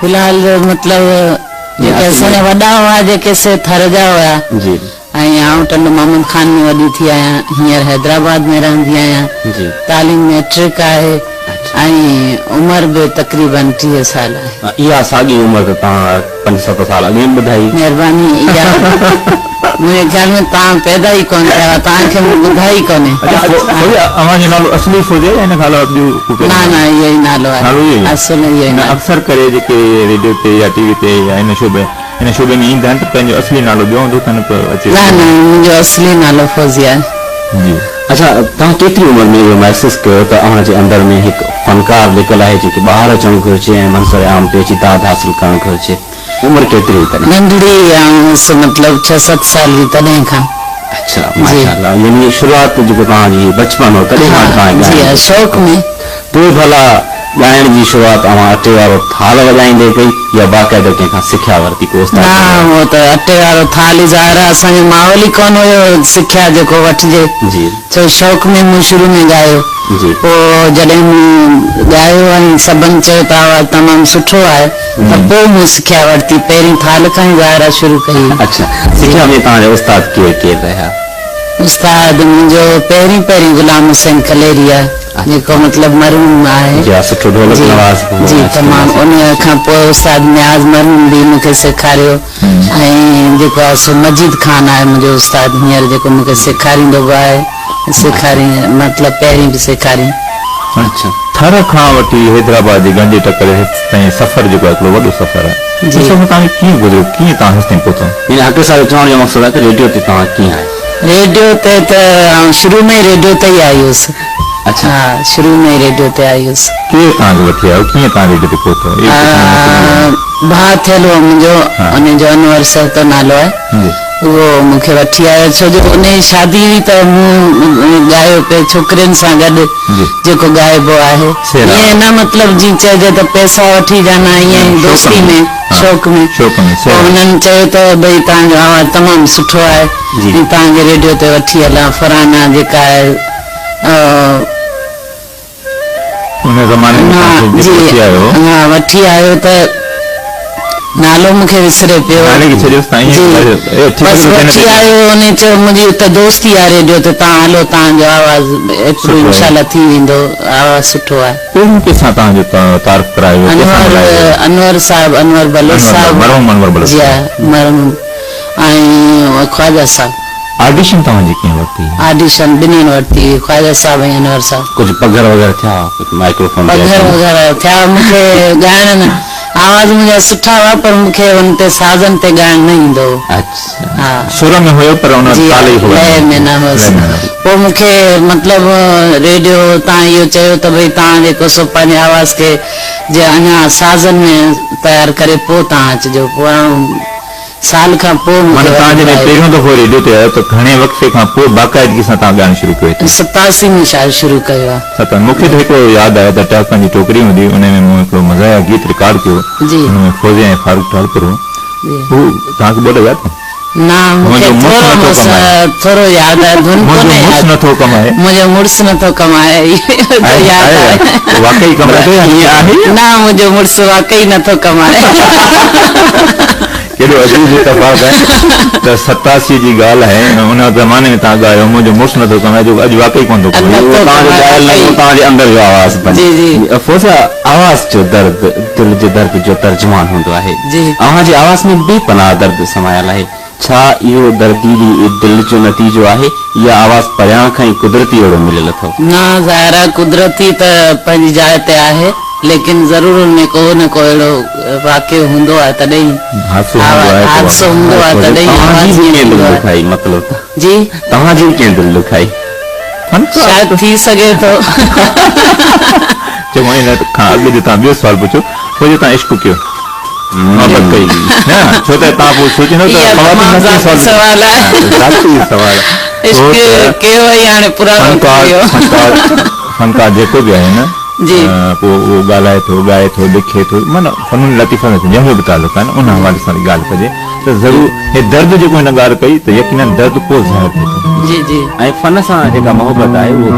फिलहाल मतलब जेके असांजा वॾा हुआ जेके से थर जा हुआ जी ऐं आउं टंड मोहम्मद खान में वॾी थी आहियां हींअर हैदराबाद में रहंदी आहियां जी तालीम मैट्रिक आहे ऐं उमिरि बि तक़रीबन 30 साल आहे इहा साॻी उमिरि त तव्हां 5-7 साल अॻे ॿुधाई महिरबानी इहा मुंहिंजे ख़्याल में तव्हां पैदा ई कोन थिया तव्हांखे ॿुधाई कोन्हे अवांजो नालो असली फौजे या इन खां अलावा ॿियो न न इहो ई नालो आहे असुल इहो ई नालो अक्सर करे जेके रेडियो ते या टीवी ते या इन शोबे में ईंदा आहिनि त पंहिंजो असली नालो ॿियो हूंदो अथनि पर अचे न न मुंहिंजो असली नालो फौजिया आहे जी अच्छा तव्हां केतिरी उमिरि में इहो महसूसु कयो त अव्हांजे अंदरि में हिकु फनकार लिकल आहे जेके ॿाहिरि अचणु घुरिजे ऐं मंज़र आम ते अची दाद हासिल करणु घुरिजे उमिरि केतिरी हुई तॾहिं नंढड़ी आहियां मतलब 6-7 साल जी तॾहिं खां अच्छा माशाअल्लाह यानी शुरूआत जेको तव्हांजी बचपन हो तॾहिं खां तव्हां जी शौक़ में पोइ भला ॻाइण जी शुरूआत अवां अटे वारो थाल वॼाईंदे कई या बाक़ाइदा कंहिंखां सिखिया वरिती को न उहो त अटे वारो थाल ई ज़ाहिर आहे असांजो माहौल ई कोन हुयो सिखिया जेको वठिजे जी छो शौक़ में मूं शुरू में ॻायो जी पोइ जॾहिं मूं ॻायो ऐं सभिनि चयो त आवाज़ तमामु सुठो आहे त पोइ मूं सिखिया वरिती पहिरीं थाल खां ई ज़ाहिर शुरू कई अच्छा सिखिया में तव्हांजा उस्ताद केरु रहिया उस्ताद मुंहिंजो पहिरीं गुलाम हुसैन कलेरिया जेको मतलब मरहूम आहे सुठो ढोलक नवाज़ जी तमामु उन खां पोइ उस्ताद न्याज़ मरहूम बि मूंखे सेखारियो ऐं जेको आहे सो मजीद खान आहे मुंहिंजो उस्ताद हींअर जेको मूंखे सेखारींदो बि आहे सेखारी मतलब पहिरीं बि सेखारी अच्छा थर खां वठी हैदराबाद जी गंज टकर ताईं सफ़र जेको आहे हिकिड़ो वॾो सफ़र आहे जी तव्हांखे कीअं गुज़रियो कीअं तव्हां हिते पहुतो इन हक़ सां चवण जो मक़सदु आहे त रेडियो ते तव्हां कीअं आहियो रेडियो ते त शुरू में रेडियो ते ई आई हुअसि अच्छा हाँ शुरू में रेडियो ते आई हुअसि केरु तव्हांखे वठी आयो कीअं तव्हां रेडियो ते पहुतो भाउ थियल हो मुंहिंजो उनजो अनवर सर तो नालो आहे उहो मूंखे वठी आयो छो जो उन जी शादी हुई त मूं ॻायो पियो छोकिरियुनि सां गॾु जेको ॻाइबो आहे ईअं न मतलब जीअं चइजे त पैसा वठी जाना ईअं दोस्ती में शौक़ में पोइ हुननि चयो त भई तव्हांजो आवाज़ु तमामु सुठो आहे तव्हांखे रेडियो ते वठी हलां फरहाना जेका आहे वठी आयो त नालो मूंखे विसरे पियो वठी आयो उन चयो मुंहिंजी त दोस्ती आहे रेडियो ते तव्हां हलो तव्हांजो आवाज़ु एतिरो इंशाल्लाह थी वेंदो आवाज़ु सुठो आहे अनवर साहब अनवर बलोच साहब जी मरहूम ऐं ख्वाजा साहब ऑडिशन तव्हांजी कीअं वरिती ऑडिशन ॿिन्हिनि वरिती ख्वाजा साहब ऐं अनवर साहब कुझु पघर वग़ैरह थिया माइक्रोफोन पघर वग़ैरह थिया मूंखे ॻाइण न आवाज़ मुंहिंजा सुठा हुआ पर मूंखे उन ते साज़न ते ॻाइण न ईंदो अच्छा सुर में हुयो पर उन लय में न हुअसि पोइ मूंखे मतलब रेडियो तव्हां इहो चयो त भई तव्हां जेको सो पंहिंजे आवाज़ खे जे अञा साज़न में तयारु करे पोइ तव्हां अचिजो पोइ साल खां पोइ पहिरियों दफ़ो रेडियो ते आयो त घणे वक़्ते खां पोइ बाक़ाइदगी सां तव्हां ॻाइणु शुरू कयो 87 में शायदि शुरू कयो आहे मूंखे त हिकिड़ो यादि आहे त टाकनि जी टोकरी हूंदी उन में मूं हिकिड़ो मज़ाया गीत रिकॉर्ड कयो हुन में फौजी ऐं फारूक ठालपुर हू तव्हांखे ॿोलो यादि न मूंखे थोरो यादि आहे धुन कोन्हे नथो कमाए मुंहिंजो मुड़ुसु नथो कमाए वाकई न मुंहिंजो मुड़ुसु वाकई नथो कमाए केॾो अजीब इतफ़ाक़ आहे त 87 जी ॻाल्हि आहे उन ज़माने में तव्हां ॻायो मुंहिंजो मुड़ुसु नथो कमाए जो अॼु वाकई कोन थो तव्हांजे अंदरि जो आवाज़ फौजा आवाज़ जो दर्द दिलि जे दर्द जो तर्जुमान हूंदो आहे अव्हांजी आवाज़ में बेपनाह दर्द समायल आहे छा इहो दर्दीली दिलि जो नतीजो आहे या आवाज़ परियां खां ई कुदरती अहिड़ो मिलियल अथव न ज़ाहिर आहे कुदरती त पंहिंजी जाइ ते आहे लेकिन ज़रूर उनमें को न को अहिड़ो वाक़ियो हूंदो आहे तॾहिं हादसो हूंदो आहे तॾहिं मतिलबु जी तव्हांजी कीअं दिलि दुखाई शायदि थी सघे थो खां अॻु जो तव्हां ॿियो सवाल पुछो पोइ जो तव्हां इश्क कयो मोहबत कई छो त तव्हां पोइ सोचींदो फनकार जेको बि आहे न पोइ उहो ॻाल्हाए थो ॻाए थो लिखे थो माना फनून लतीफ़ा में जंहिंजो बि तालुक आहे न उन हवाले सां ॻाल्हि कजे त ज़रूरु हे दर्द जेको हिन ॻाल्हि कई त यकीनन दर्द पोइ ज़ाहिर थिए थो ऐं फन सां जेका मोहबत आहे उहो